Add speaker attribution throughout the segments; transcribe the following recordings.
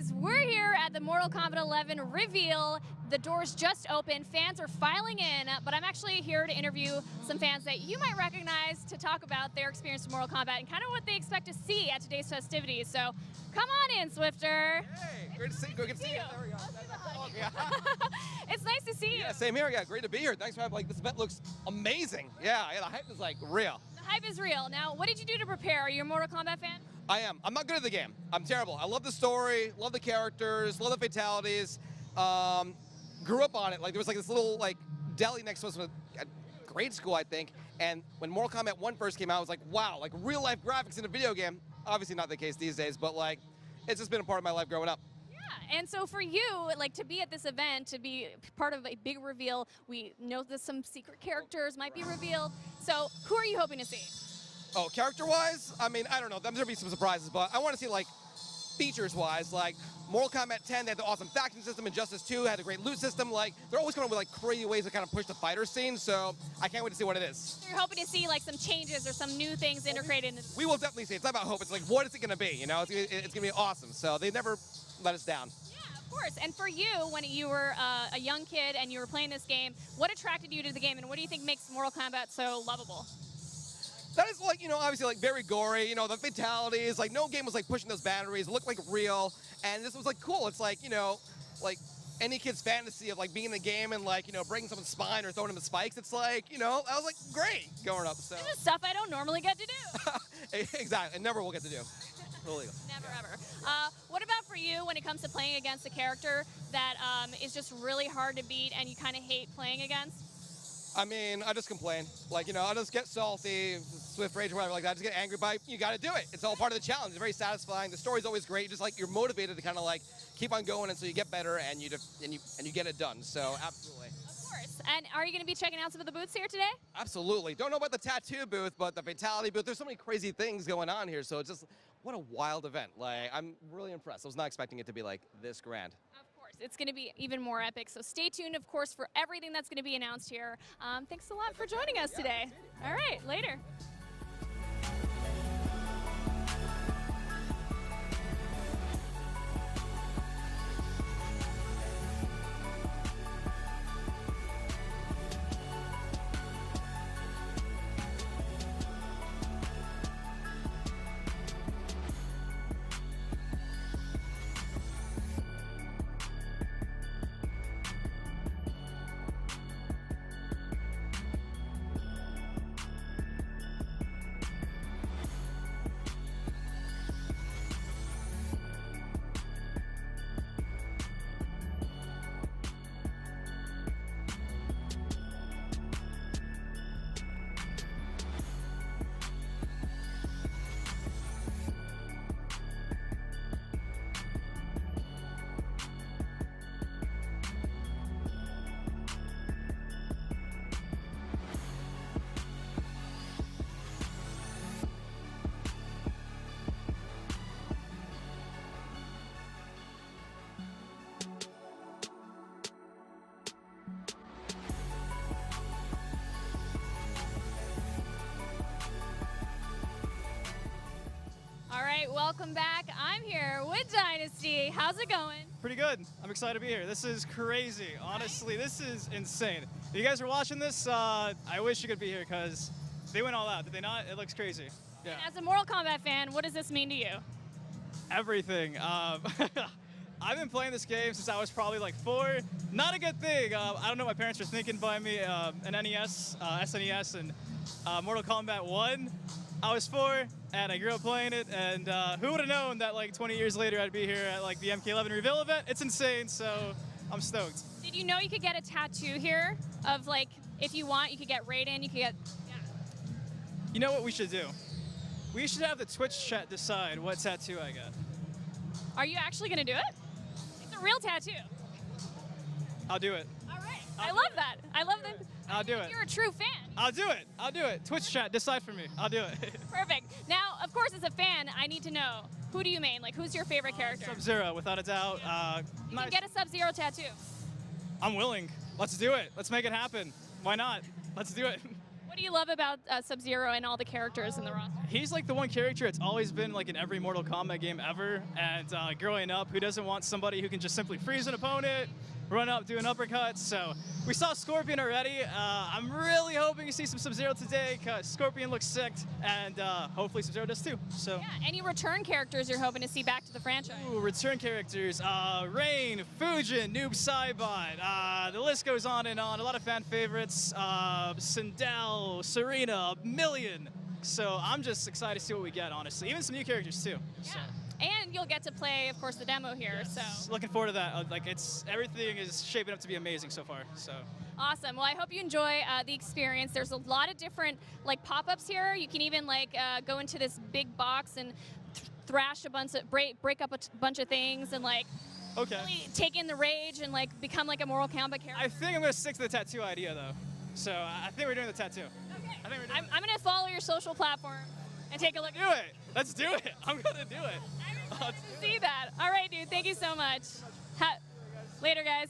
Speaker 1: guys, we're here at the Mortal Kombat 11 reveal. The doors just opened, fans are filing in, but I'm actually here to interview some fans that you might recognize to talk about their experience with Mortal Kombat and kind of what they expect to see at today's festivities. So come on in, Swifter.
Speaker 2: Hey, great to see you. Good to see you. There we go.
Speaker 1: It's nice to see you.
Speaker 2: Yeah, same here. Yeah, great to be here. Thanks for having, this event looks amazing. Yeah, the hype is real.
Speaker 1: The hype is real. Now, what did you do to prepare? Are you a Mortal Kombat fan?
Speaker 2: I am. I'm not good at the game. I'm terrible. I love the story, love the characters, love the fatalities. Grew up on it. There was this little deli next to us at grade school, I think. And when Mortal Kombat 1 first came out, I was like, wow, real life graphics in a video game. Obviously not the case these days, but it's just been a part of my life growing up.
Speaker 1: Yeah, and so for you, to be at this event, to be part of a big reveal, we know that some secret characters might be revealed. So who are you hoping to see?
Speaker 2: Oh, character-wise? I mean, I don't know. There's going to be some surprises, but I want to see, features-wise, Mortal Kombat 10, they had the awesome faction system. Injustice 2 had a great loot system. They're always coming up with, crazy ways to kind of push the fighter scene, so I can't wait to see what it is.
Speaker 1: So you're hoping to see, some changes or some new things integrated into...
Speaker 2: We will definitely see. It's not about hope. It's what is it going to be, you know? It's going to be awesome, so they never let us down.
Speaker 1: Yeah, of course. And for you, when you were a young kid and you were playing this game, what attracted you to the game, and what do you think makes Mortal Kombat so lovable?
Speaker 2: That is obviously very gory, the fatalities, no game was pushing those boundaries, it looked real, and this was cool. It's any kid's fantasy of being in the game and breaking someone's spine or throwing them in spikes. It's that was great growing up. So
Speaker 1: this is stuff I don't normally get to do.
Speaker 2: Exactly, and never will get to do. Illegal.
Speaker 1: Never ever. What about for you when it comes to playing against a character that is just really hard to beat and you kind of hate playing against?
Speaker 2: I mean, I just complain. I just get salty, swift rage or whatever like that. I just get angry by, you got to do it. It's all part of the challenge. It's very satisfying. The story's always great. Just you're motivated to kind of keep on going until you get better and you get it done. So absolutely.
Speaker 1: Of course. And are you going to be checking out some of the booths here today?
Speaker 2: Absolutely. Don't know about the tattoo booth, but the fatality booth. There's so many crazy things going on here. So it's just, what a wild event. I'm really impressed. I was not expecting it to be this grand.
Speaker 1: It's going to be even more epic, so stay tuned, of course, for everything that's going to be announced here. Thanks a lot for joining us today. All right, later. Welcome back. I'm here with Dynasty. How's it going?
Speaker 3: Pretty good. I'm excited to be here. This is crazy. Honestly, this is insane. If you guys are watching this, I wish you could be here because they went all out. Did they not? It looks crazy. Yeah.
Speaker 1: And as a Mortal Kombat fan, what does this mean to you?
Speaker 3: Everything. I've been playing this game since I was probably 4. Not a good thing. I don't know what my parents were thinking buying me an NES, SNES, and Mortal Kombat 1. I was 4, and I grew up playing it, and who would have known that 20 years later I'd be here at the MK11 reveal event? It's insane, so I'm stoked.
Speaker 1: Did you know you could get a tattoo here of if you want, you could get Raiden, you could get, yeah.
Speaker 3: You know what we should do? We should have the Twitch chat decide what tattoo I got.
Speaker 1: Are you actually gonna do it? It's a real tattoo.
Speaker 3: I'll do it.
Speaker 1: All right, I love that. I love that.
Speaker 3: I'll do it.
Speaker 1: You're a true fan.
Speaker 3: I'll do it. I'll do it. Twitch chat, decide for me. I'll do it.
Speaker 1: Perfect. Now, of course, as a fan, I need to know, who do you main? Who's your favorite character?
Speaker 3: Sub-Zero, without a doubt.
Speaker 1: You can get a Sub-Zero tattoo.
Speaker 3: I'm willing. Let's do it. Let's make it happen. Why not? Let's do it.
Speaker 1: What do you love about Sub-Zero and all the characters in the roster?
Speaker 3: He's like the one character that's always been like in every Mortal Kombat game ever. And growing up, who doesn't want somebody who can just simply freeze an opponent, run up, do an uppercut? So we saw Scorpion already. I'm really hoping to see some Sub-Zero today because Scorpion looks sick, and hopefully Sub-Zero does too. So.
Speaker 1: Yeah, any return characters you're hoping to see back to the franchise?
Speaker 3: Ooh, return characters. Rain, Fujin, Noob Saibot. The list goes on and on. A lot of fan favorites. Sindel, Serena, a million. So I'm just excited to see what we get, honestly. Even some new characters too.
Speaker 1: Yeah.
Speaker 3: So.
Speaker 1: And you'll get to play, of course, the demo here.
Speaker 3: Yes.
Speaker 1: So
Speaker 3: Looking forward to that. Like everything is shaping up to be amazing so far. So.
Speaker 1: awesome. Well, I hope you enjoy the experience. There's a lot of different like pop-ups here. You can even like go into this big box and thrash a bunch of break up a bunch of things and like really take in the rage and like become like a Mortal Kombat character.
Speaker 3: I think I'm gonna stick to the tattoo idea though. So I think we're doing the tattoo.
Speaker 1: Okay.
Speaker 3: I think we're doing
Speaker 1: I'm gonna follow your social platform and take a look.
Speaker 3: Do it. Let's do it. I'm gonna do it.
Speaker 1: I'm excited to see that. All right, dude. Thank you so much. Later, guys.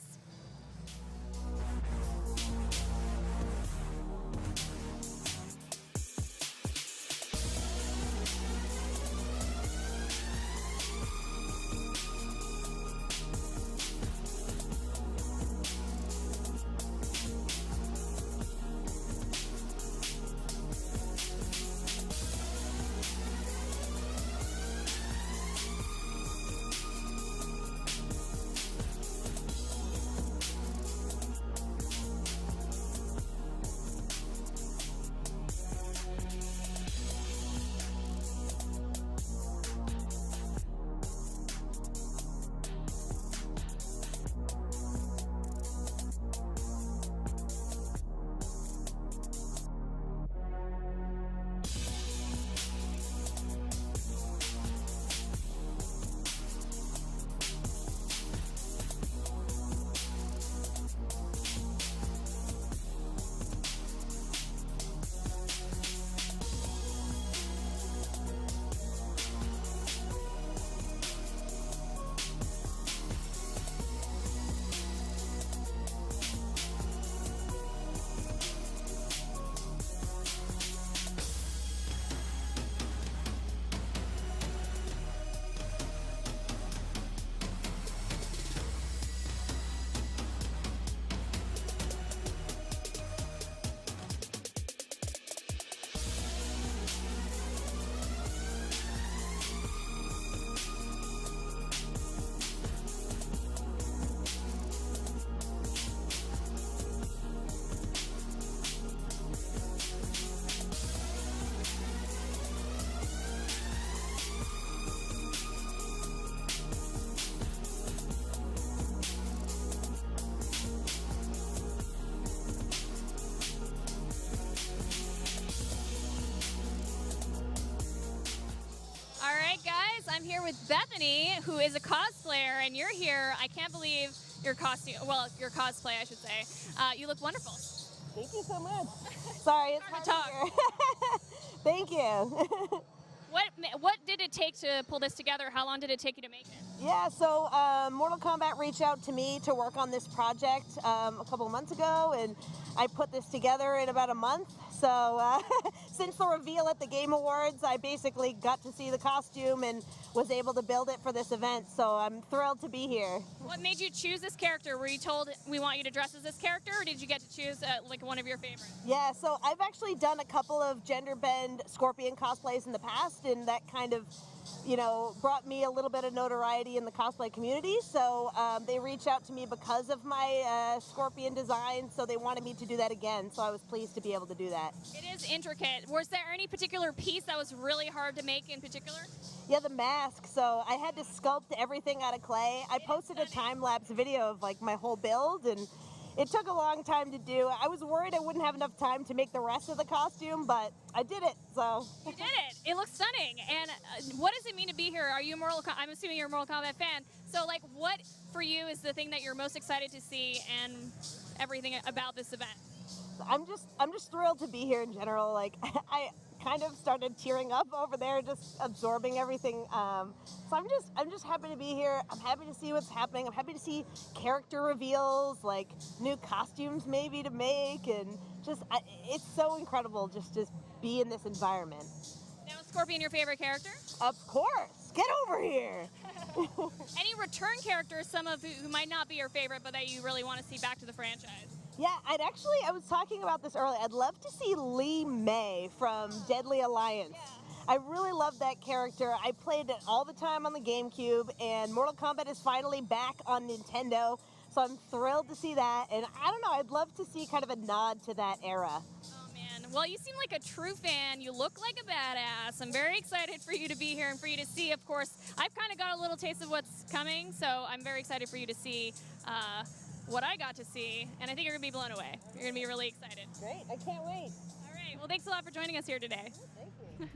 Speaker 1: I'm here with Bethany, who is a cosplayer, and you're here. I can't believe your costume, well, your cosplay, I should say. You look wonderful.
Speaker 4: Thank you so much. Sorry, it's
Speaker 1: hard to talk.
Speaker 4: Thank you.
Speaker 1: What did it take to pull this together? How long did it take you to make it?
Speaker 4: Yeah, so Mortal Kombat reached out to me to work on this project a couple months ago, and I put this together in about a month. So since the reveal at the Game Awards, I basically got to see the costume and was able to build it for this event. So I'm thrilled to be here.
Speaker 1: What made you choose this character? Were you told we want you to dress as this character, or did you get to choose like one of your favorites?
Speaker 4: Yeah, so I've actually done a couple of gender bend Scorpion cosplays in the past, and that kind of, you know, brought me a little bit of notoriety in the cosplay community. So they reached out to me because of my Scorpion design, so they wanted me to do that again. So I was pleased to be able to do that.
Speaker 1: It is intricate. Was there any particular piece that was really hard to make in particular?
Speaker 4: Yeah, the mask. So I had to sculpt everything out of clay. I posted a time-lapse video of like my whole build, and it took a long time to do. I was worried I wouldn't have enough time to make the rest of the costume, but I did it, so.
Speaker 1: You did it. It looks stunning. And what does it mean to be here? Are you I'm assuming you're a Mortal Kombat fan. So like, what for you is the thing that you're most excited to see and everything about this event?
Speaker 4: I'm just thrilled to be here in general. Like I kind of started tearing up over there, just absorbing everything. So I'm just happy to be here. I'm happy to see what's happening. I'm happy to see character reveals, like new costumes maybe to make, and it's so incredible just to be in this environment.
Speaker 1: Now, is Scorpion your favorite character?
Speaker 4: Of course, get over here.
Speaker 1: Any return characters, some of who might not be your favorite, but that you really want to see back to the franchise?
Speaker 4: Yeah, I was talking about this earlier. I'd love to see Lee May from Deadly Alliance. I really love that character. I played it all the time on the GameCube, and Mortal Kombat is finally back on Nintendo, so I'm thrilled to see that. And I don't know, I'd love to see kind of a nod to that era.
Speaker 1: Oh man, well, you seem like a true fan. You look like a badass. I'm very excited for you to be here and for you to see, of course. I've kind of got a little taste of what's coming, so I'm very excited for you to see what I got to see, and I think you're going to be blown away. You're going to be really excited.
Speaker 4: Great, I can't wait.
Speaker 1: All right, well, thanks a lot for joining us here today.
Speaker 4: Thank you.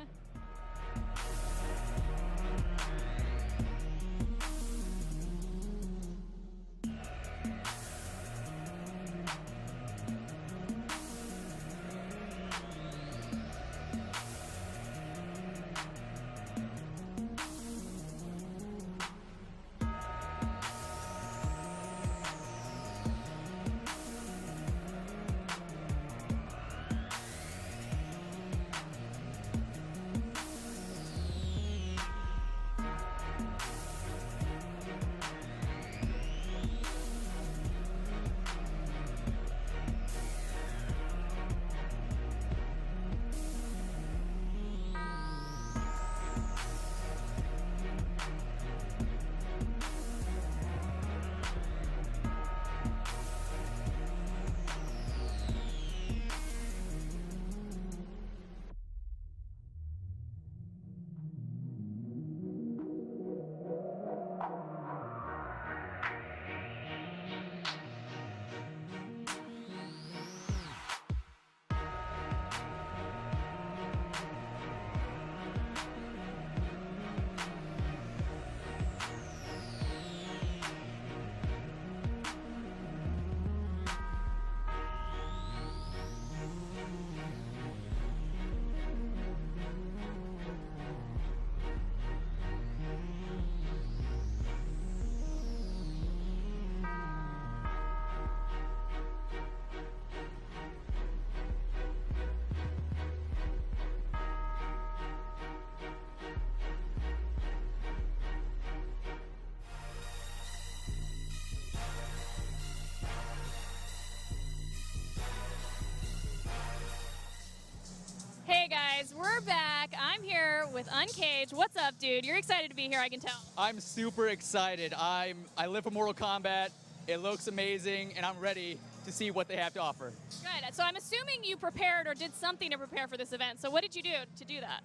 Speaker 1: Hey guys, we're back. I'm here with Uncaged. What's up, dude? You're excited to be here, I can tell.
Speaker 3: I'm super excited. I live for Mortal Kombat. It looks amazing, and I'm ready to see what they have to offer.
Speaker 1: Good. So I'm assuming you prepared or did something to prepare for this event. So what did you do to do that?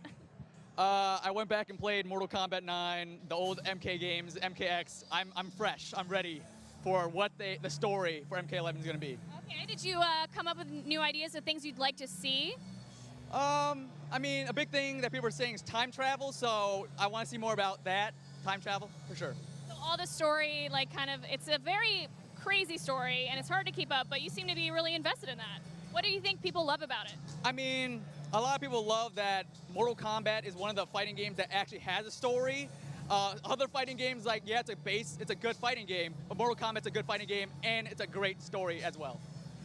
Speaker 3: I went back and played Mortal Kombat 9, the old MK games, MKX. I'm fresh. I'm ready for what the story for MK11 is going to be.
Speaker 1: Okay. Did you come up with new ideas of things you'd like to see?
Speaker 3: I mean, a big thing that people are saying is time travel, so I want to see more about that. Time travel, for sure.
Speaker 1: So all the story, like it's a very crazy story, and it's hard to keep up, but you seem to be really invested in that. What do you think people love about it?
Speaker 3: I mean, a lot of people love that Mortal Kombat is one of the fighting games that actually has a story. Other fighting games, like, yeah, it's a good fighting game, but Mortal Kombat's a good fighting game, and it's a great story as well.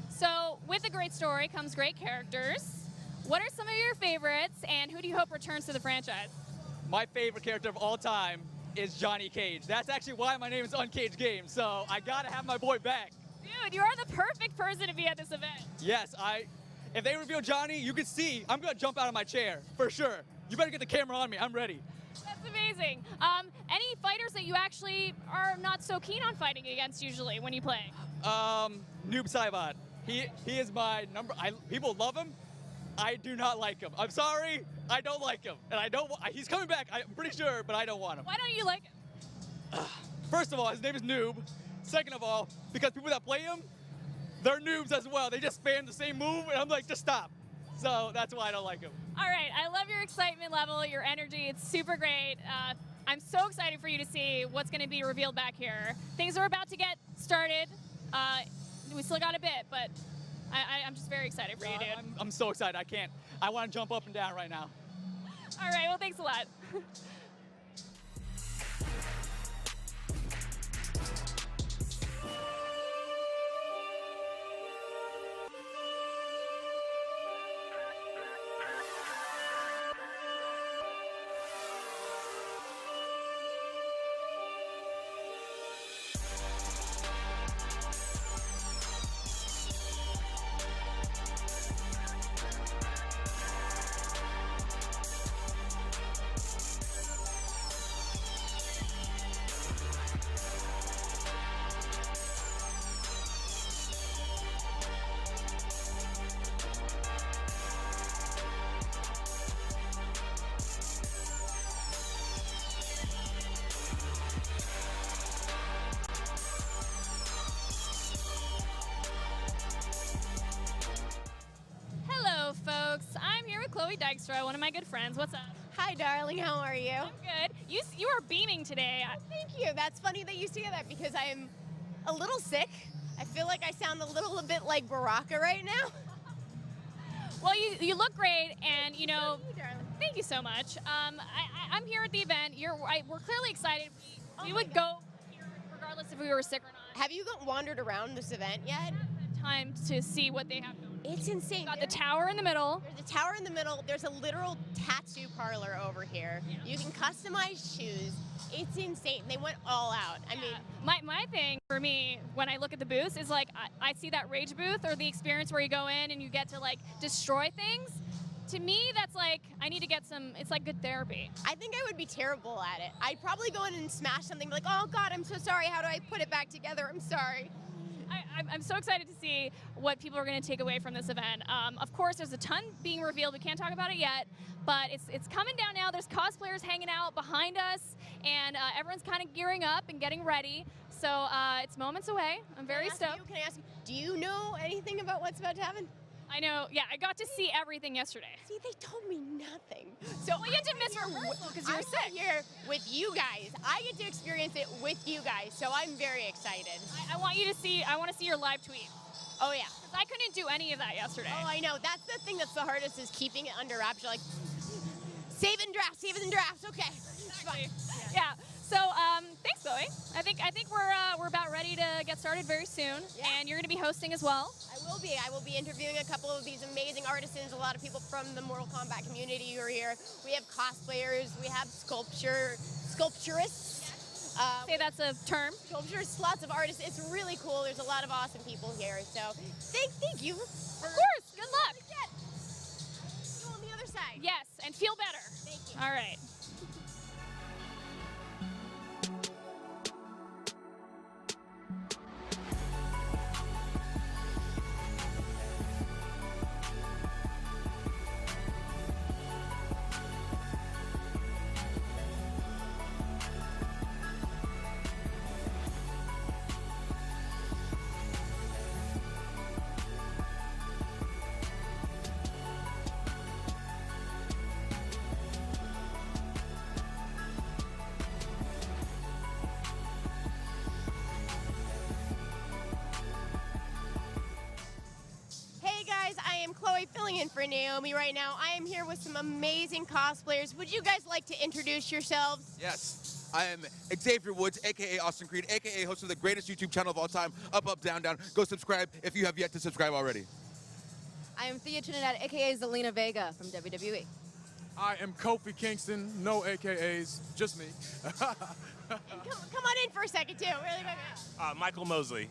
Speaker 1: So with a great story comes great characters. What are some of your favorites, and who do you hope returns to the franchise?
Speaker 3: My favorite character of all time is Johnny Cage. That's actually why my name is Uncaged Games, so I gotta have my boy back.
Speaker 1: Dude, you are the perfect person to be at this event.
Speaker 3: Yes, if they reveal Johnny, you can see, I'm gonna jump out of my chair, for sure. You better get the camera on me, I'm ready.
Speaker 1: That's amazing. Any fighters that you actually are not so keen on fighting against usually when you play?
Speaker 3: Noob Saibot. He is my number, people love him. I do not like him. I'm sorry, I don't like him. And he's coming back, I'm pretty sure, but I don't want him.
Speaker 1: Why don't you like him?
Speaker 3: First of all, his name is Noob. Second of all, because people that play him, they're noobs as well. They just spam the same move, and I'm like, just stop. So that's why I don't like him.
Speaker 1: All right, I love your excitement level, your energy. It's super great. I'm so excited for you to see what's going to be revealed back here. Things are about to get started. We still got a bit, but I'm just very excited for you, dude.
Speaker 3: I'm so excited. I can't. I want to jump up and down right now.
Speaker 1: All right, well, thanks a lot. Hello, folks. I'm here with Chloe Dykstra, one of my good friends. What's up?
Speaker 5: Hi, darling. How are you?
Speaker 1: I'm good. You are beaming today.
Speaker 5: Thank you. That's funny that you say that because I'm a little sick. I feel like I sound a little bit like Baraka right now.
Speaker 1: Well, you look great, and you know.
Speaker 5: You, darling.
Speaker 1: Thank you so much. I'm here at the event. We're clearly excited. We
Speaker 5: Oh
Speaker 1: would
Speaker 5: my
Speaker 1: go here regardless if we were sick or not.
Speaker 5: Have you wandered around this event yet?
Speaker 1: I haven't had time to see what they have going.
Speaker 5: It's insane.
Speaker 1: Got the tower in the middle.
Speaker 5: There's a tower in the middle. There's a literal tattoo parlor over here.
Speaker 1: Yeah.
Speaker 5: You can customize shoes. It's insane. They went all out. I mean,
Speaker 1: My thing for me when I look at the booths is like I see that rage booth or the experience where you go in and you get to like destroy things. To me, that's like I need to get some. It's like good therapy.
Speaker 5: I think I would be terrible at it. I'd probably go in and smash something, be like, oh God, I'm so sorry. How do I put it back together? I'm sorry.
Speaker 1: I'm so excited to see what people are going to take away from this event. Of course, there's a ton being revealed. We can't talk about it yet, but it's coming down now. There's cosplayers hanging out behind us, and everyone's kind of gearing up and getting ready. So it's moments away. I'm very stoked.
Speaker 5: Can I ask you, do you know anything about what's about to happen?
Speaker 1: I know. Yeah, I got to see everything yesterday.
Speaker 5: See, they told me nothing. So
Speaker 1: Well, you had to miss rehearsal because you were
Speaker 5: I'm
Speaker 1: sick.
Speaker 5: here with you guys. I get to experience it with you guys, so I'm very excited.
Speaker 1: I want you to see. I want to see your live tweet.
Speaker 5: Oh yeah.
Speaker 1: Because I couldn't do any of that yesterday.
Speaker 5: Oh, I know. That's the thing that's the hardest is keeping it under wraps. You're like, save it in drafts. Okay.
Speaker 1: Exactly. Yeah. So thanks, Chloe. I think we're about ready to get started very soon,
Speaker 5: Yeah.
Speaker 1: and you're going to be hosting as well.
Speaker 5: I will be interviewing a couple of these amazing artisans, a lot of people from the Mortal Kombat community who are here. We have cosplayers, we have sculpturists.
Speaker 1: Say that's a term.
Speaker 5: Sculpturists, lots of artists. It's really cool. There's a lot of awesome people here. So thank you.
Speaker 1: Of course. Good luck.
Speaker 5: You on the other side.
Speaker 1: Yes, and feel better.
Speaker 5: Thank you.
Speaker 1: All right.
Speaker 5: Hey guys, I am Chloe filling in for Naomi right now. I am here with some amazing cosplayers. Would you guys like to introduce yourselves?
Speaker 6: Yes, I am Xavier Woods, aka Austin Creed, aka host of the greatest YouTube channel of all time, Up, Up, Down, Down. Go subscribe if you have yet to subscribe already.
Speaker 7: I am Thea Trinidad, aka Zelina Vega from WWE.
Speaker 8: I am Kofi Kingston, no AKAs, just me.
Speaker 5: Come on in for a second too. Really quick.
Speaker 9: Michael Mosley.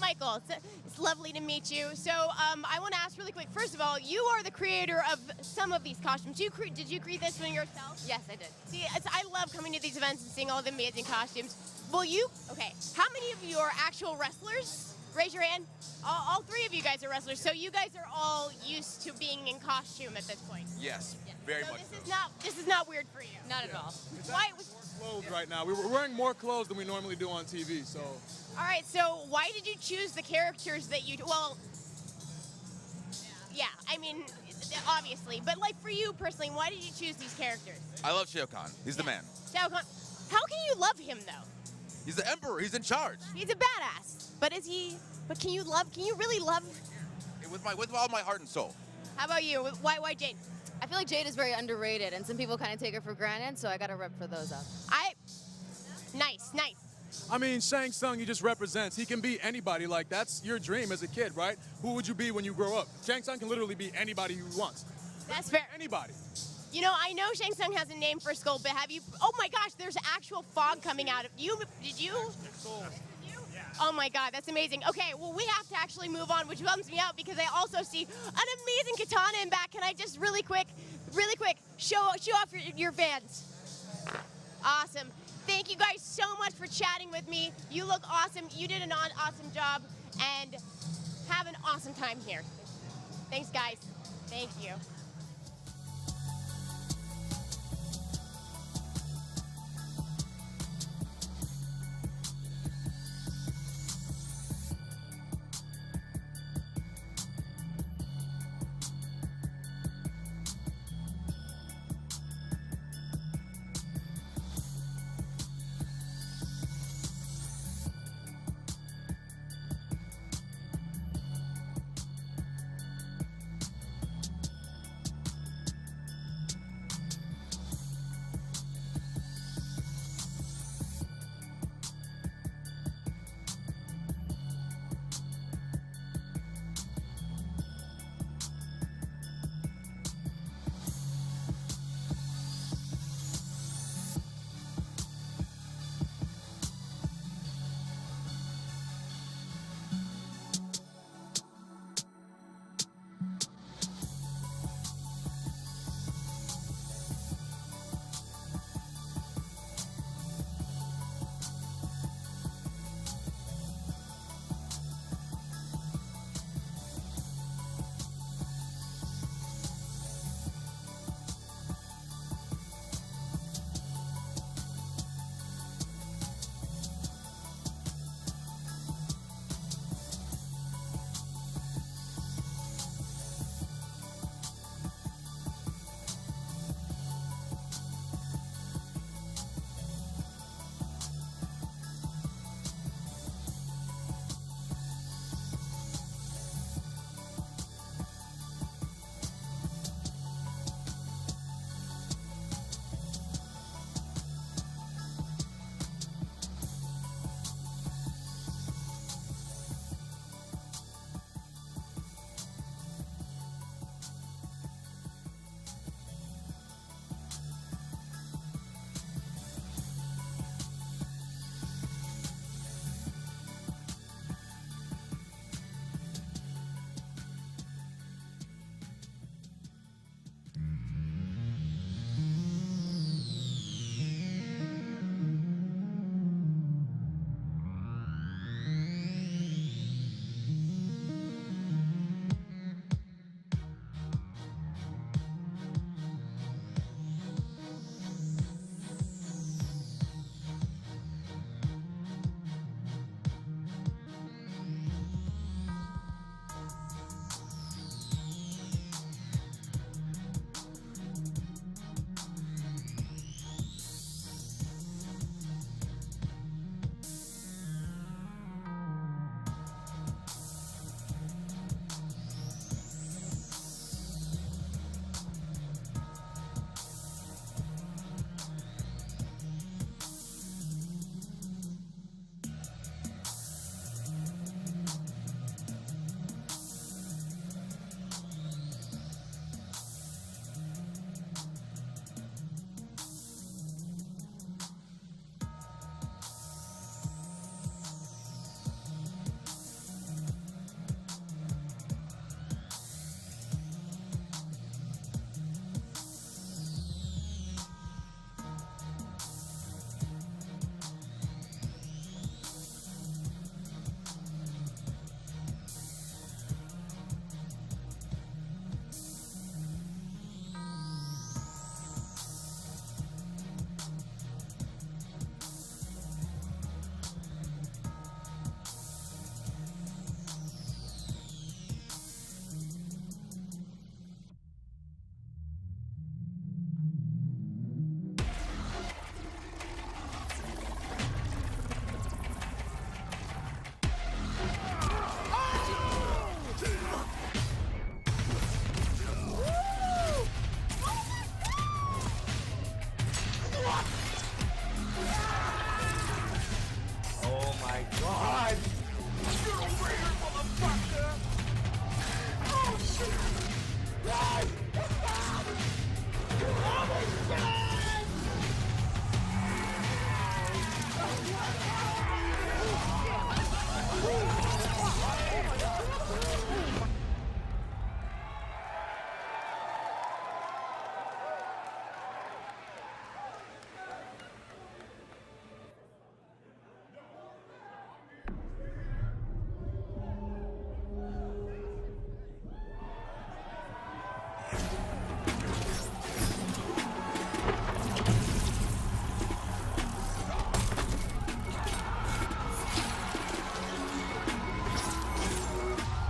Speaker 5: Michael, it's lovely to meet you. So I want to ask really quick. First of all, you are the creator of some of these costumes. Did you create this one yourself?
Speaker 7: Yes, I did.
Speaker 5: See, I love coming to these events and seeing all the amazing costumes. Okay, how many of you are actual wrestlers? Raise your hand. All three of you guys are wrestlers, so you guys are all used to being in costume at this point.
Speaker 6: Yes, very
Speaker 5: So
Speaker 6: much
Speaker 5: this is not weird for you.
Speaker 7: Not at all.
Speaker 5: Why?
Speaker 8: More clothes right now. We're wearing more clothes than we normally do on TV, so.
Speaker 5: All right, so why did you choose the characters that you? Well, yeah, I mean, obviously, but like for you personally, why did you choose these characters?
Speaker 6: I love Shao Kahn. He's the man.
Speaker 5: Shao Kahn. How can you love him though?
Speaker 6: He's the emperor. He's in charge.
Speaker 5: He's a badass. But is he? But can you really love
Speaker 6: with all my heart and soul.
Speaker 5: How about you? Why Jade?
Speaker 7: I feel like Jade is very underrated, and some people kind of take her for granted, so I got to rep for those up.
Speaker 5: Nice.
Speaker 8: I mean, Shang Tsung, he just represents. He can be anybody. Like, that's your dream as a kid, right? Who would you be when you grow up? Shang Tsung can literally be anybody he wants.
Speaker 5: That's fair.
Speaker 8: Anybody.
Speaker 5: You know, I know Shang Tsung has a name for Skull, but have you? Oh my gosh, there's actual fog coming out of you. Did you? Oh my God, that's amazing. Okay, well, we have to actually move on, which bums me out because I also see an amazing katana in back. Can I just really quick, show off your fans? Awesome. Thank you guys so much for chatting with me. You look awesome. You did an awesome job, and have an awesome time here. Thanks, guys. Thank you.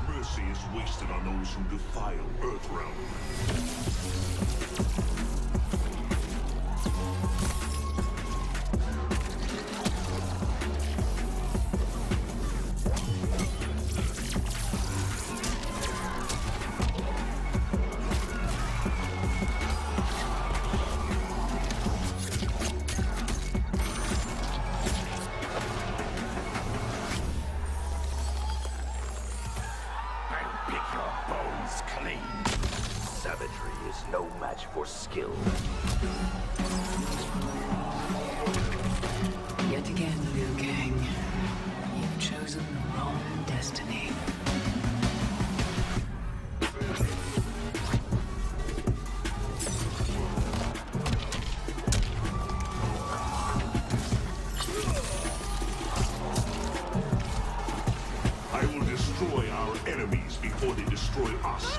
Speaker 9: Mercy is wasted on those who defile Earthrealm. Savagery is no match for skill.
Speaker 10: Yet again, Liu Kang, you've chosen the wrong destiny.
Speaker 9: I will destroy our enemies before they destroy us.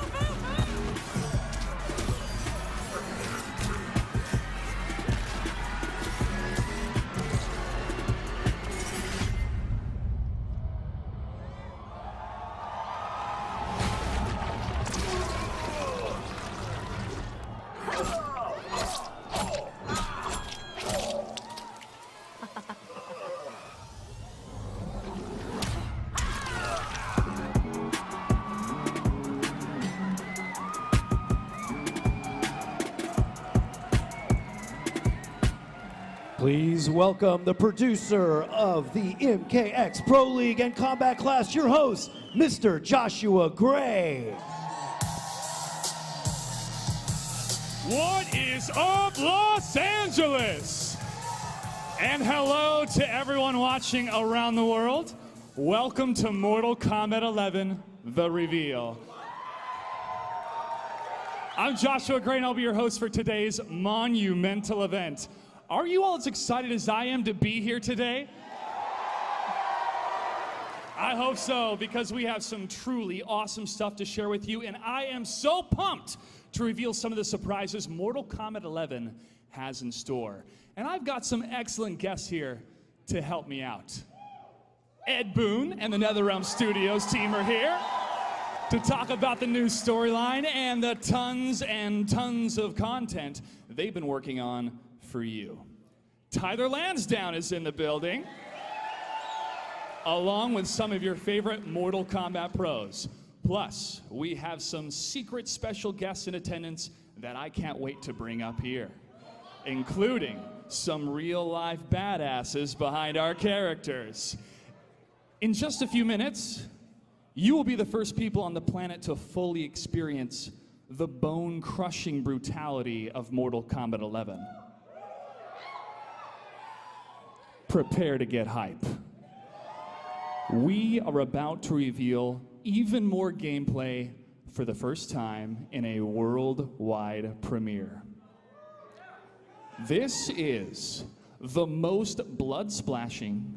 Speaker 11: Please welcome the producer of the MKX Pro League and Combat Class, your host, Mr. Joshua Gray.
Speaker 12: What is up, Los Angeles? And hello to everyone watching around the world. Welcome to Mortal Kombat 11, The Reveal. I'm Joshua Gray, and I'll be your host for today's monumental event. Are you all as excited as I am to be here today? I hope so, because we have some truly awesome stuff to share with you, and I am so pumped to reveal some of the surprises Mortal Kombat 11 has in store. And I've got some excellent guests here to help me out. Ed Boon and the NetherRealm Studios team are here to talk about the new storyline and the tons and tons of content they've been working on for you. Tyler Lansdowne is in the building, along with some of your favorite Mortal Kombat pros. Plus, we have some secret special guests in attendance that I can't wait to bring up here, including some real-life badasses behind our characters. In just a few minutes, you will be the first people on the planet to fully experience the bone-crushing brutality of Mortal Kombat 11. Prepare to get hype. We are about to reveal even more gameplay for the first time in a worldwide premiere. This is the most blood-splashing,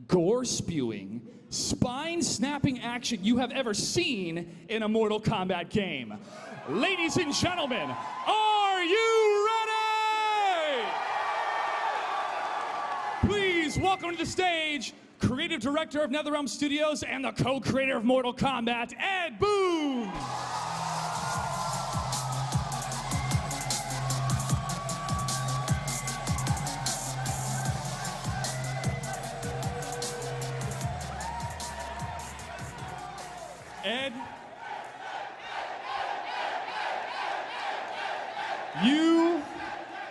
Speaker 12: gore-spewing, spine-snapping action you have ever seen in a Mortal Kombat game. Ladies and gentlemen, are you ready? Please welcome to the stage Creative Director of NetherRealm Studios and the co-creator of Mortal Kombat, Ed Boon. Ed, you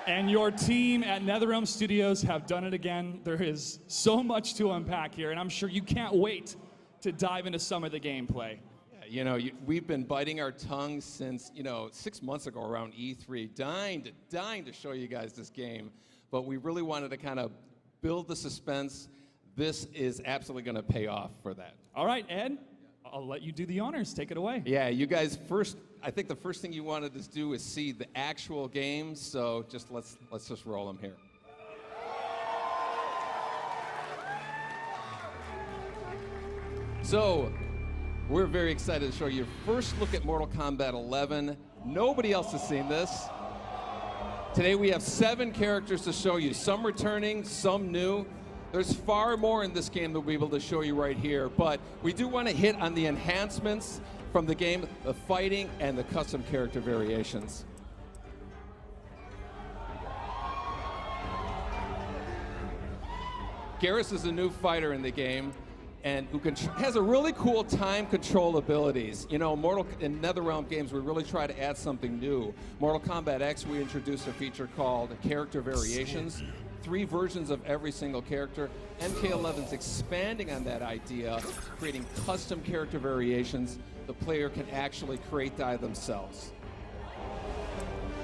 Speaker 12: and your team at NetherRealm Studios have done it again. There is so much to unpack here, and I'm sure you can't wait to dive into some of the gameplay.
Speaker 13: Yeah, you know, we've been biting our tongues since, 6 months ago around E3, dying to show you guys this game. But we really wanted to kind of build the suspense. This is absolutely going to pay off for that.
Speaker 12: All right, Ed, I'll let you do the honors. Take it away.
Speaker 13: Yeah, you guys first. I think the first thing you wanted to do is see the actual games. So just let's just roll them here. So we're very excited to show you your first look at Mortal Kombat 11. Nobody else has seen this. Today we have 7 characters to show you. Some returning, some new. There's far more in this game that we'll be able to show you right here, but we do want to hit on the enhancements from the game, the fighting, and the custom character variations. Garrus is a new fighter in the game, and who has a really cool time control abilities. You know, in NetherRealm games, we really try to add something new. Mortal Kombat X, we introduced a feature called Character Variations. 3 versions of every single character. MK11's expanding on that idea, creating custom character variations the player can actually create themselves.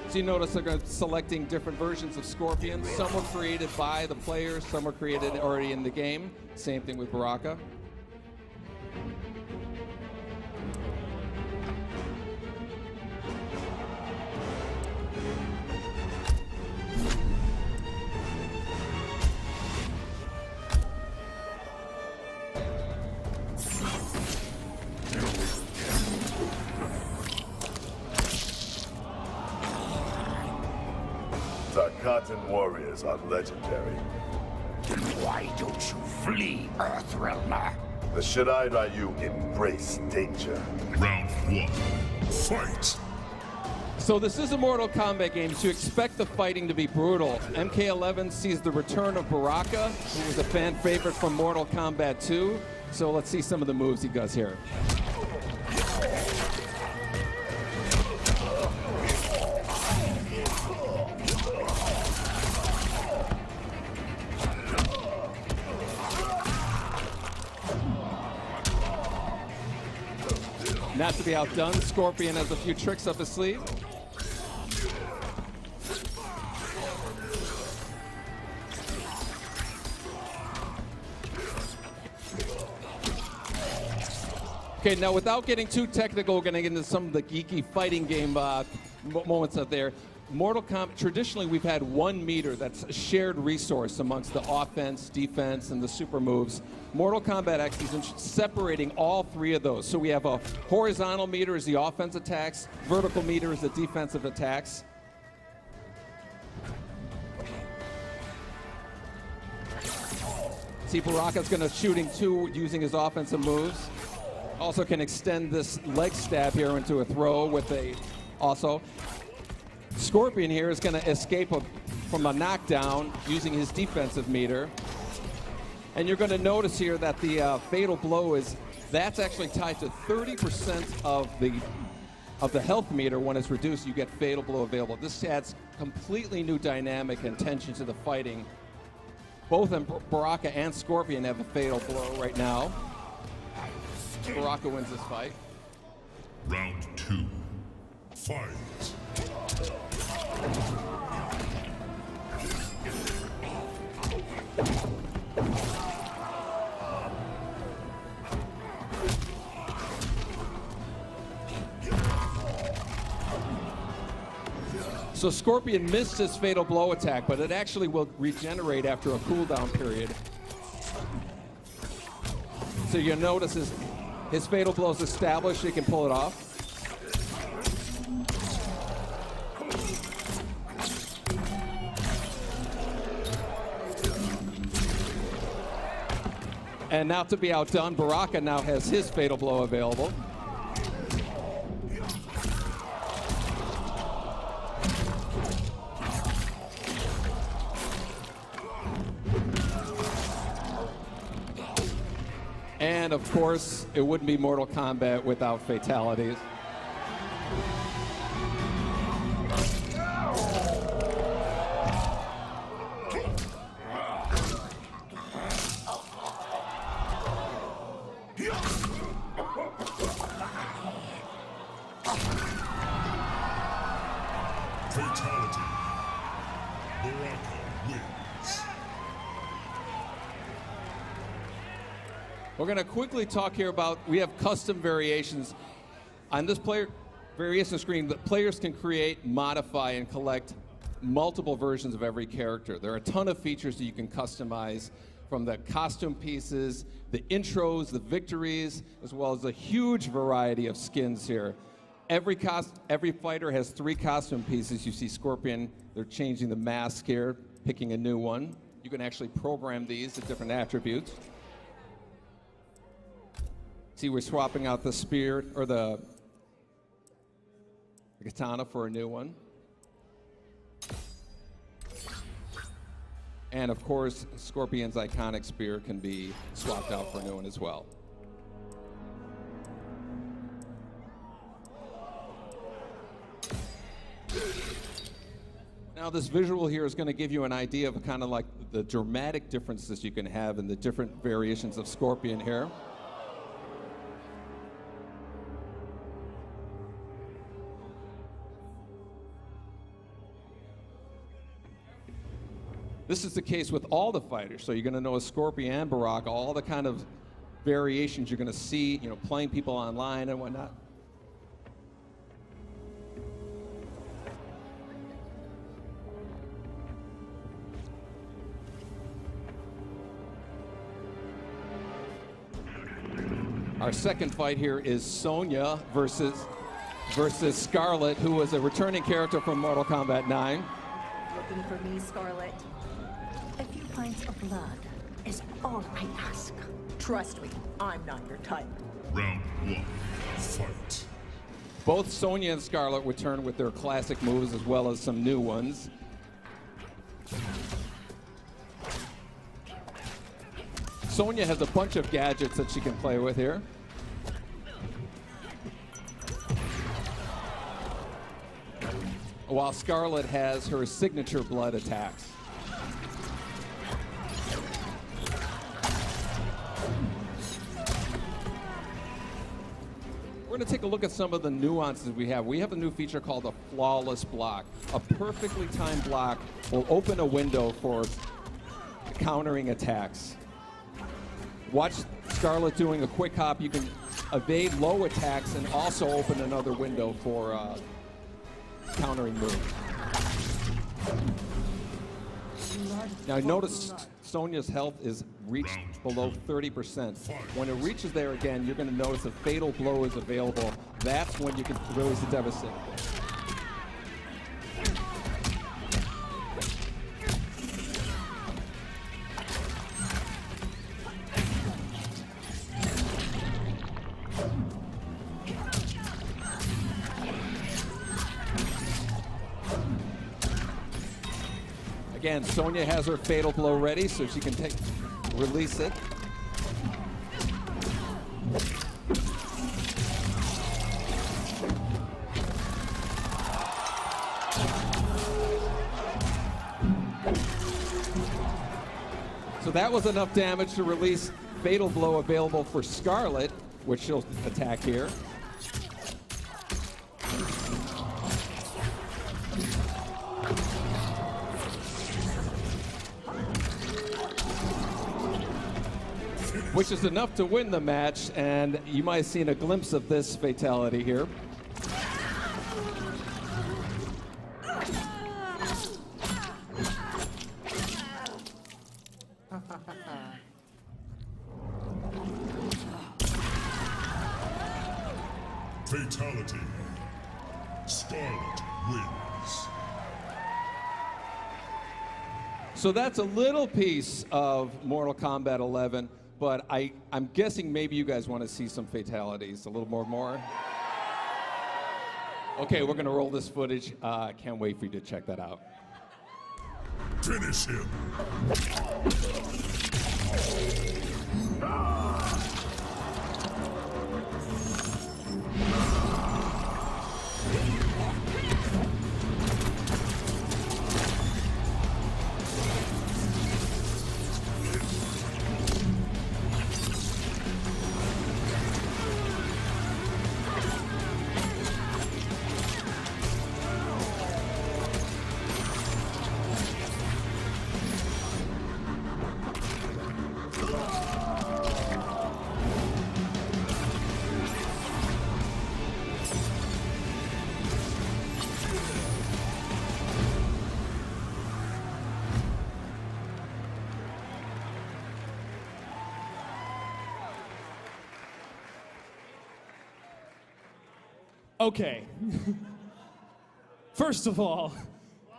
Speaker 13: So you notice they're selecting different versions of Scorpion. Some were created by the players, some were created already in the game. Same thing with Baraka.
Speaker 14: Cotton warriors are legendary.
Speaker 9: Then why don't you flee, Earthrealmer?
Speaker 14: The Shirai Ryu embrace danger.
Speaker 9: Round 1, fight!
Speaker 13: So this is a Mortal Kombat game, so you expect the fighting to be brutal. MK11 sees the return of Baraka, who was a fan favorite from Mortal Kombat 2. So let's see some of the moves he does here. Not to be outdone, Scorpion has a few tricks up his sleeve. Okay, now without getting too technical, we're going to get into some of the geeky fighting game moments out there. Mortal Kombat, traditionally we've had 1 meter that's a shared resource amongst the offense, defense, and the super moves. Mortal Kombat X is separating all 3 of those. So we have a horizontal meter is the offense attacks, vertical meter is the defensive attacks. See, Baraka's going to shooting 2 using his offensive moves. Also can extend this leg stab here into a throw with a also. Scorpion here is going to escape from a knockdown using his defensive meter. And you're going to notice here that the fatal blow that's actually tied to 30% of the health meter. When it's reduced, you get fatal blow available. This adds completely new dynamic and tension to the fighting. Both Baraka and Scorpion have a fatal blow right now. Baraka wins this fight.
Speaker 9: Round 2, fight!
Speaker 13: So Scorpion missed his fatal blow attack, but it actually will regenerate after a cooldown period. So you'll notice his fatal blow is established, he can pull it off. And now to be outdone, Baraka now has his fatal blow available. And of course, it wouldn't be Mortal Kombat without fatalities.
Speaker 9: Fatality. Baraka wins.
Speaker 13: We're going to quickly talk here about, we have custom variations. On this player variation screen, the players can create, modify, and collect multiple versions of every character. There are a ton of features that you can customize, from the costume pieces, the intros, the victories, as well as a huge variety of skins here. Every fighter has 3 costume pieces. You see Scorpion, they're changing the mask here, picking a new one. You can actually program these at different attributes. See, we're swapping out the spear, or the katana for a new one. And of course, Scorpion's iconic spear can be swapped out for a new one as well. Now this visual here is going to give you an idea of kind of like the dramatic differences you can have in the different variations of Scorpion here. This is the case with all the fighters, so you're going to know Scorpion and Baraka, all the kind of variations you're going to see, you know, playing people online and whatnot. Our second fight here is Sonya versus Scarlet, who was a returning character from Mortal Kombat 9.
Speaker 15: Looking for me, Scarlet? A few pints of blood is all I ask. Trust me, I'm not your type.
Speaker 9: Round 1, fight.
Speaker 13: Both Sonya and Scarlet return with their classic moves as well as some new ones. Sonya has a bunch of gadgets that she can play with here. While Scarlet has her signature blood attacks. We're going to take a look at some of the nuances we have. We have a new feature called a flawless block. A perfectly timed block will open a window for countering attacks. Watch Scarlet doing a quick hop. You can evade low attacks and also open another window for countering moves. Now notice Sonya's health is reached below 30%. When it reaches there again, you're going to notice a fatal blow is available. That's when you can release the devastate. Again, Sonya has her fatal blow ready, so she can release it. So that was enough damage to release fatal blow available for Scarlet, which she'll attack here. Which is enough to win the match, and you might have seen a glimpse of this fatality here.
Speaker 9: Fatality. Scarlet wins.
Speaker 13: So that's a little piece of Mortal Kombat 11. But I'm guessing maybe you guys want to see some fatalities, a little more. Okay, we're gonna roll this footage. Can't wait for you to check that out.
Speaker 9: Finish him.
Speaker 12: Okay. First of all,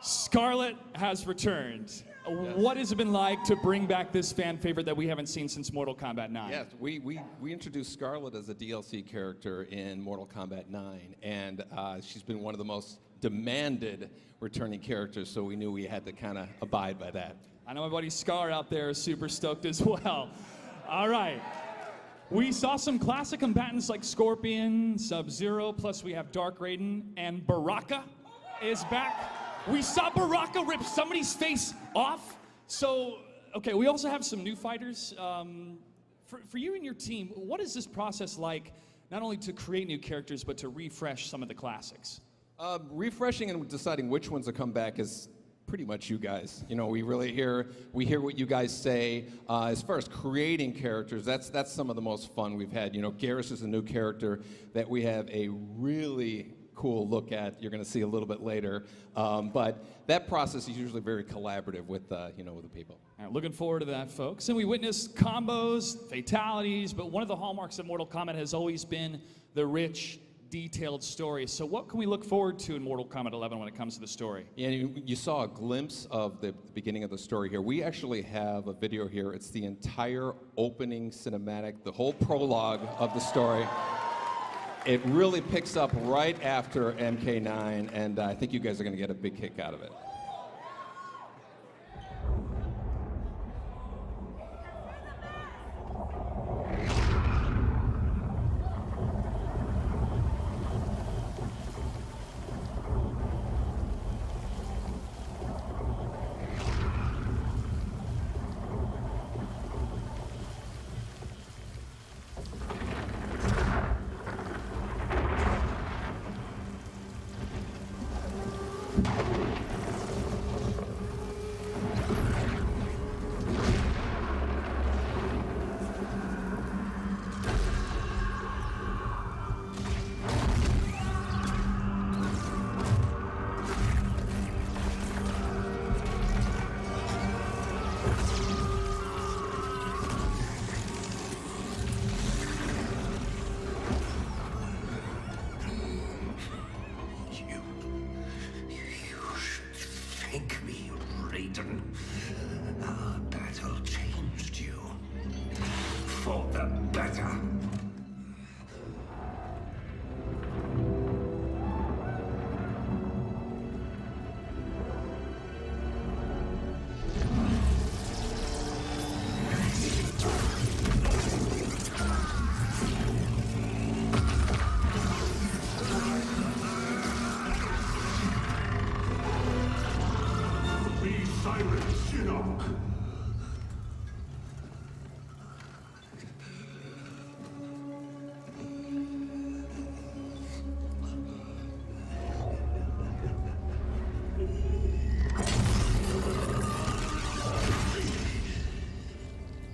Speaker 12: Scarlet has returned. What has it been like to bring back this fan favorite that we haven't seen since Mortal Kombat 9?
Speaker 13: Yes, we introduced Scarlet as a DLC character in Mortal Kombat 9, and she's been one of the most demanded returning characters, so we knew we had to kind of abide by that.
Speaker 12: I know my buddy Scar out there is super stoked as well. All right. We saw some classic combatants like Scorpion, Sub-Zero, plus we have Dark Raiden, and Baraka is back. We saw Baraka rip somebody's face off. So, okay, we also have some new fighters. For you and your team, what is this process like, not only to create new characters, but to refresh some of the classics?
Speaker 13: Refreshing and deciding which ones to come back is pretty much you guys. You know, we hear what you guys say. As far as creating characters, that's some of the most fun we've had. You know, Garrus is a new character that we have a really cool look at. You're going to see a little bit later, but that process is usually very collaborative with the people.
Speaker 12: All right, looking forward to that, folks. And we witnessed combos, fatalities, but one of the hallmarks of Mortal Kombat has always been the rich, detailed story. So what can we look forward to in Mortal Kombat 11 when it comes to the story?
Speaker 13: Yeah, you saw a glimpse of the beginning of the story here. We actually have a video here. It's the entire opening cinematic, the whole prologue of the story. It really picks up right after MK9, and I think you guys are going to get a big kick out of it.
Speaker 10: Thank me, Raiden. Our battle changed you. For the better.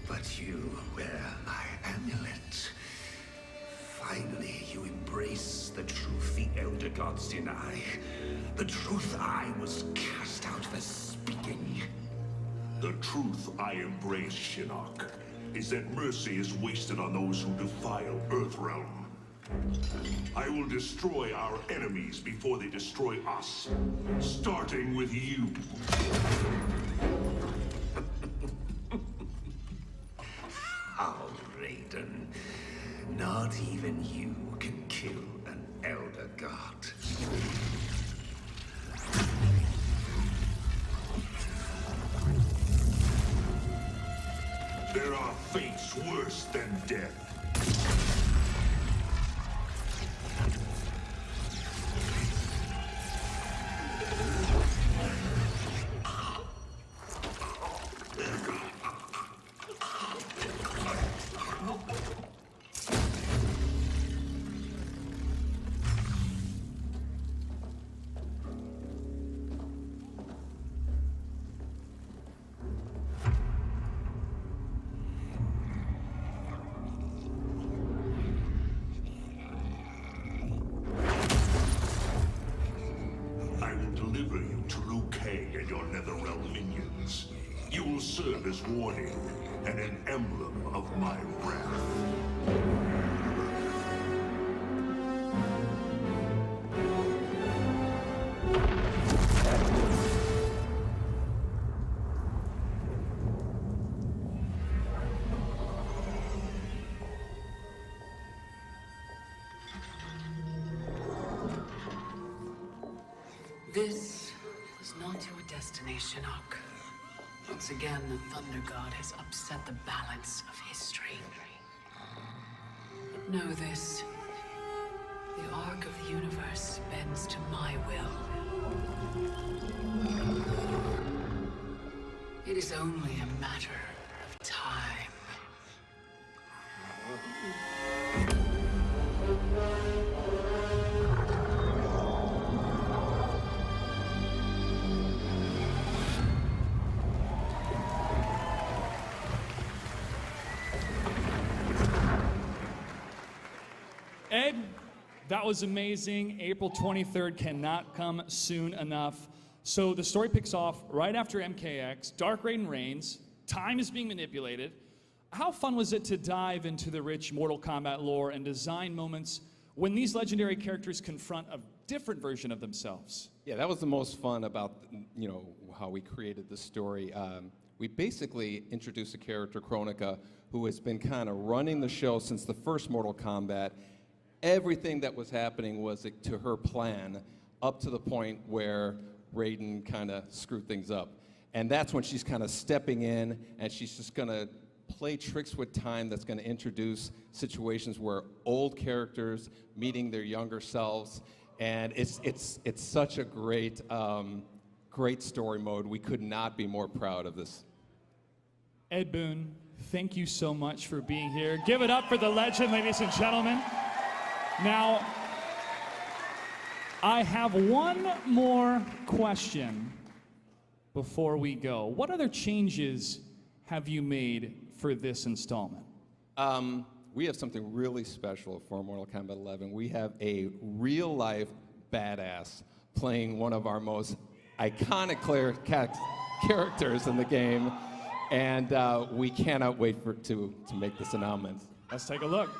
Speaker 10: But you wear my amulet. Finally, you embrace the truth the Elder Gods deny. The truth I was cast out for speaking.
Speaker 9: The truth I embrace, Shinnok, is that mercy is wasted on those who defile Earthrealm. I will destroy our enemies before they destroy us, starting with you.
Speaker 10: How, Raiden? Not even you can kill an Elder God.
Speaker 9: There are fates worse than death. You will serve as warning and an emblem of my wrath.
Speaker 16: This is not your destiny, Shinnok. Once again, the Thunder God has upset the balance of history. But know this. The arc of the universe bends to my will. It is only a matter of time.
Speaker 12: Ed, that was amazing. April 23rd cannot come soon enough. So the story picks off right after MKX. Dark Raiden reigns. Time is being manipulated. How fun was it to dive into the rich Mortal Kombat lore and design moments when these legendary characters confront a different version of themselves?
Speaker 13: Yeah, that was the most fun about, how we created the story. We basically introduced a character, Kronika, who has been kind of running the show since the first Mortal Kombat. Everything that was happening was to her plan, up to the point where Raiden kind of screwed things up. And that's when she's kind of stepping in, and she's just going to play tricks with time that's going to introduce situations where old characters meeting their younger selves. And it's such a great, great story mode. We could not be more proud of this.
Speaker 12: Ed Boon, thank you so much for being here. Give it up for the legend, ladies and gentlemen. Now, I have one more question before we go. What other changes have you made for this installment?
Speaker 13: We have something really special for Mortal Kombat 11. We have a real-life badass playing one of our most iconic characters in the game, and we cannot wait to make this announcement.
Speaker 12: Let's take a look.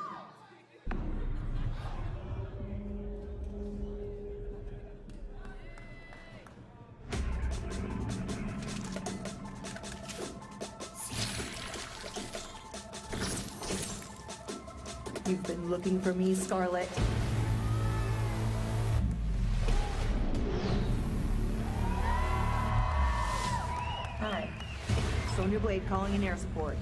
Speaker 15: You've been looking for me, Scarlet. Hi. Sonya Blade calling in air support.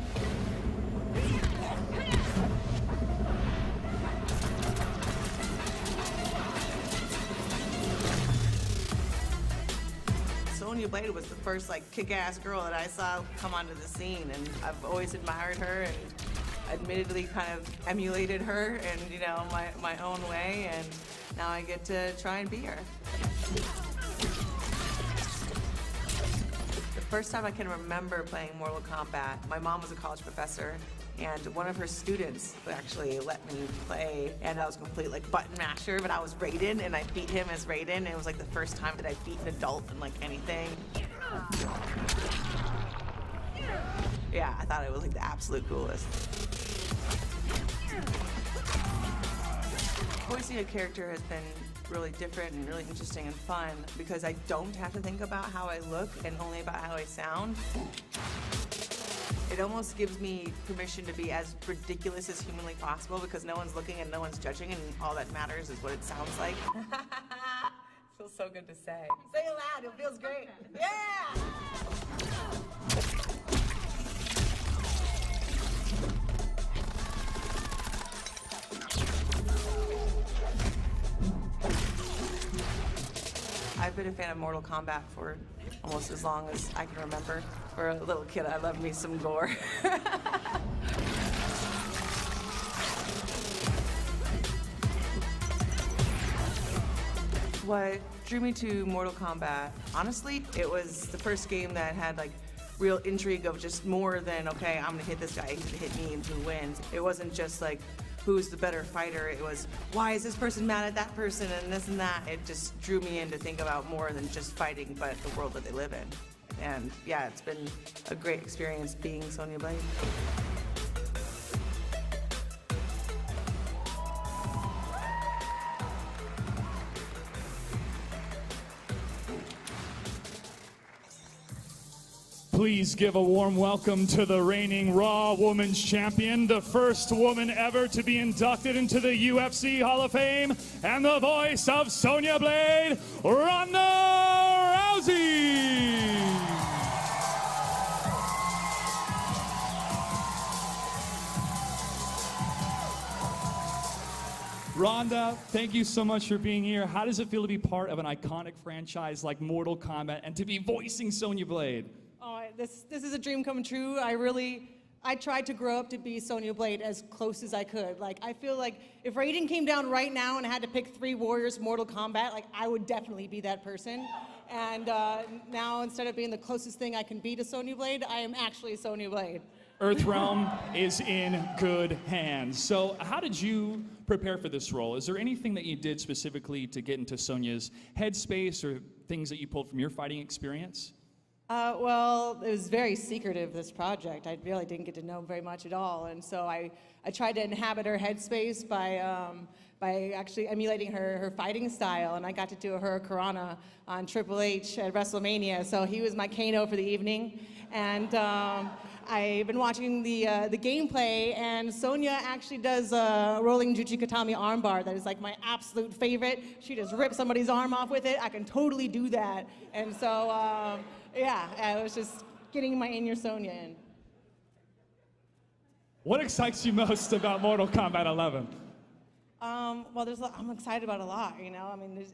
Speaker 17: Sonya Blade was the first kick-ass girl that I saw come onto the scene, and I've always admired her and admittedly kind of emulated her in, my own way, and now I get to try and be her. The first time I can remember playing Mortal Kombat, my mom was a college professor, and one of her students actually let me play, and I was a complete button masher, but I was Raiden, and I beat him as Raiden. It was the first time that I beat an adult in anything. Yeah, I thought it was the absolute coolest. Voicing a character has been really different and really interesting and fun because I don't have to think about how I look and only about how I sound. It almost gives me permission to be as ridiculous as humanly possible because no one's looking and no one's judging, and all that matters is what it sounds like. Feels so good to say. Say it loud, it feels great. Yeah! I've been a fan of Mortal Kombat for almost as long as I can remember. For a little kid, I love me some gore. What drew me to Mortal Kombat, honestly, it was the first game that had real intrigue of just more than, okay, I'm gonna hit this guy, he's gonna hit me, and who wins. It wasn't just who's the better fighter. It was, why is this person mad at that person and this and that? It just drew me in to think about more than just fighting, but the world that they live in. And yeah, it's been a great experience being Sonya Blade.
Speaker 12: Please give a warm welcome to the reigning Raw Women's Champion, the first woman ever to be inducted into the UFC Hall of Fame, and the voice of Sonya Blade, Ronda Rhonda, thank you so much for being here. How does it feel to be part of an iconic franchise like Mortal Kombat and to be voicing Sonya Blade?
Speaker 18: Oh, this is a dream come true. I tried to grow up to be Sonya Blade as close as I could. Like, I feel like if Raiden came down right now and I had to pick 3 warriors Mortal Kombat, like, I would definitely be that person. And now, instead of being the closest thing I can be to Sonya Blade, I am actually Sonya Blade.
Speaker 12: Earthrealm is in good hands. So how did you prepare for this role? Is there anything that you did specifically to get into Sonya's headspace or things that you pulled from your fighting experience?
Speaker 18: Well, it was very secretive, this project. I really didn't get to know very much at all. And so I tried to inhabit her headspace by actually emulating her fighting style. And I got to do a Hurricanrana on Triple H at WrestleMania. So he was my Kano for the evening. And I've been watching the gameplay, and Sonya actually does a rolling Juchikatami armbar that is like my absolute favorite. She just rips somebody's arm off with it. I can totally do that. And so, yeah, I was just getting my In Your Sonya in.
Speaker 12: What excites you most about Mortal Kombat 11?
Speaker 18: Well, I'm excited about a lot, you know? I mean,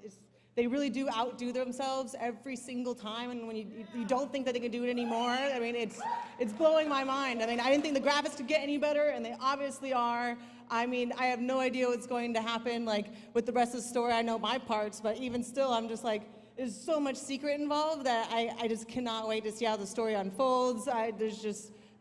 Speaker 18: they really do outdo themselves every single time, and when you don't think that they can do it anymore, I mean, it's blowing my mind. I mean, I didn't think the graphics could get any better, and they obviously are. I mean, I have no idea what's going to happen, like, with the rest of the story. I know my parts, but even still, I'm just like, there's so much secret involved that I just cannot wait to see how the story unfolds.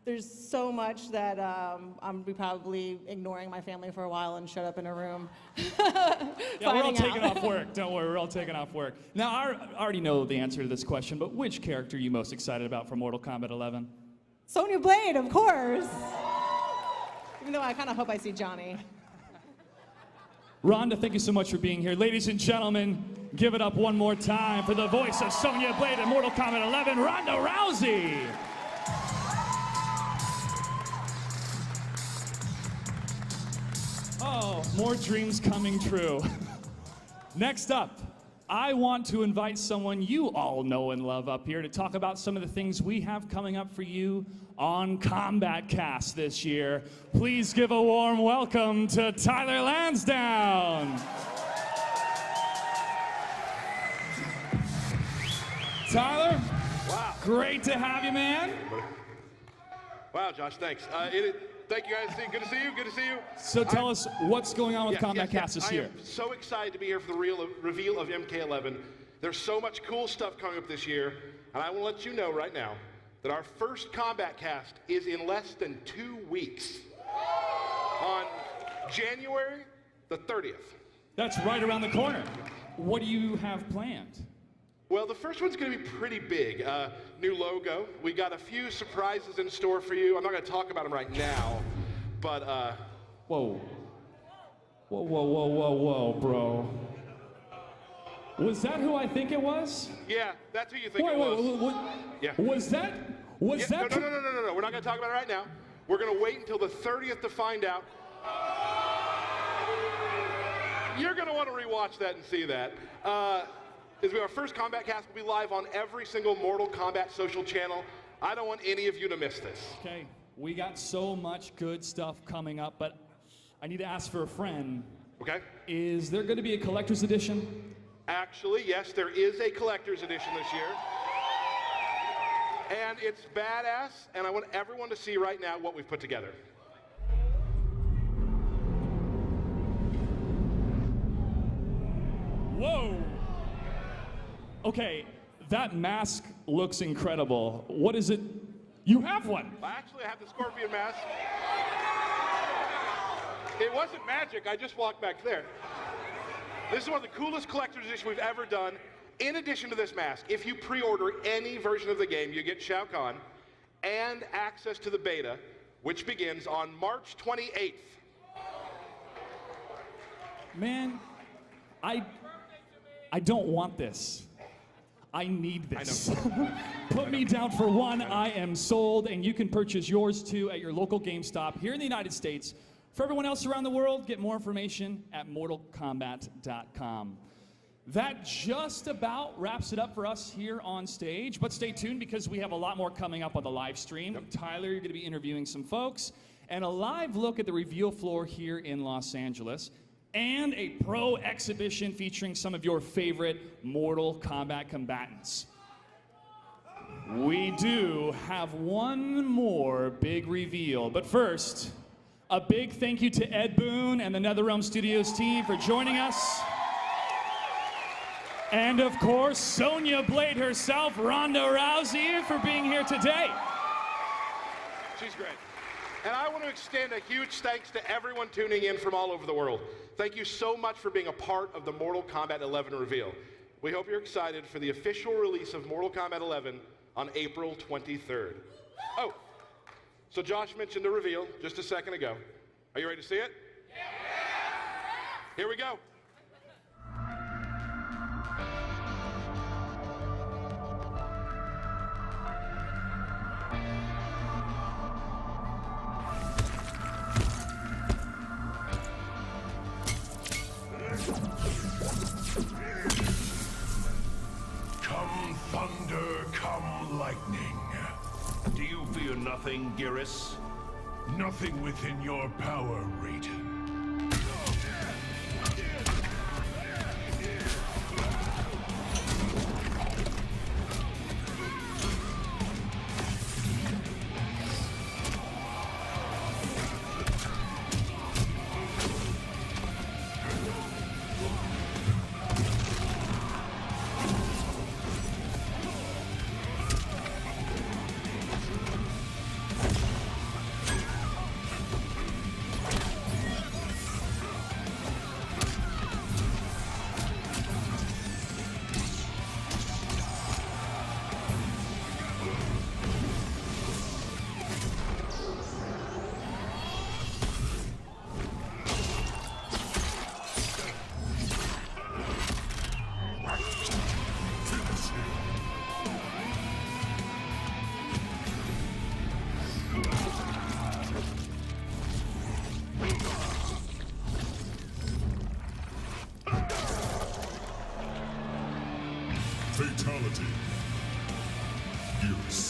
Speaker 18: There's so much that I'm probably ignoring my family for a while and shut up in a room.
Speaker 12: Yeah, we're all taking off work. Don't worry, we're all taking off work. Now, I already know the answer to this question, but which character are you most excited about for Mortal Kombat 11?
Speaker 18: Sonya Blade, of course. Even though I kind of hope I see Johnny.
Speaker 12: Rhonda, thank you so much for being here. Ladies and gentlemen, give it up one more time for the voice of Sonya Blade in Mortal Kombat 11, Ronda Rousey. Oh, more dreams coming true. Next up, I want to invite someone you all know and love up here to talk about some of the things we have coming up for you on Kombat Cast this year. Please give a warm welcome to Tyler Lansdowne. Tyler,
Speaker 19: wow.
Speaker 12: Great to have you, man.
Speaker 19: Wow, Josh, thanks. Thank you guys. Good to see you. Good to see you.
Speaker 12: So tell us what's going on with Kombat Cast this year.
Speaker 19: I am so excited to be here for the reveal of MK11. There's so much cool stuff coming up this year, and I will let you know right now that our first Kombat Cast is in less than 2 weeks on January the 30th.
Speaker 12: That's right around the corner. What do you have planned?
Speaker 19: Well, the first one's going to be pretty big. New logo. We got a few surprises in store for you. I'm not going to talk about them right now, but
Speaker 12: Whoa. Whoa, whoa, whoa, whoa, whoa, bro. Was that who I think it was?
Speaker 19: Yeah, that's who you think it was.
Speaker 12: Wait.
Speaker 19: Yeah.
Speaker 12: Was that?
Speaker 19: No. We're not going to talk about it right now. We're going to wait until the 30th to find out. You're going to want to rewatch that and see that. This will be our first Kombat Cast. Will be live on every single Mortal Kombat social channel. I don't want any of you to miss this.
Speaker 12: Okay, we got so much good stuff coming up, but I need to ask for a friend.
Speaker 19: Okay.
Speaker 12: Is there going to be a collector's edition?
Speaker 19: Actually, yes, there is a collector's edition this year. And it's badass, and I want everyone to see right now what we've put together.
Speaker 12: Whoa! Okay, that mask looks incredible. What is it? You have one.
Speaker 19: Actually, I have the Scorpion mask. It wasn't magic, I just walked back there. This is one of the coolest collector's editions we've ever done. In addition to this mask, if you pre-order any version of the game, you get Shao Kahn and access to the beta, which begins on March 28th.
Speaker 12: Man, I don't want this. I need this. Put me down for one. I am sold, and you can purchase yours too at your local GameStop here in the United States. For everyone else around the world, get more information at mortalkombat.com. That just about wraps it up for us here on stage, but stay tuned because we have a lot more coming up on the live stream. Yep. Tyler, you're going to be interviewing some folks, and a live look at the reveal floor here in Los Angeles. and a pro exhibition featuring some of your favorite Mortal Kombat combatants. We do have one more big reveal, but first, a big thank you to Ed Boon and the NetherRealm Studios team for joining us. And of course, Sonya Blade herself, Ronda Rousey, for being here today.
Speaker 19: She's great. And I want to extend a huge thanks to everyone tuning in from all over the world. Thank you so much for being a part of the Mortal Kombat 11 reveal. We hope you're excited for the official release of Mortal Kombat 11 on April 23rd. Oh, so Josh mentioned the reveal just a second ago. Are you ready to see it? Yeah. Here we go.
Speaker 9: Come thunder, come lightning. Do you fear nothing, Geras? Nothing within your power, Raiden.
Speaker 20: Fatality. Geras.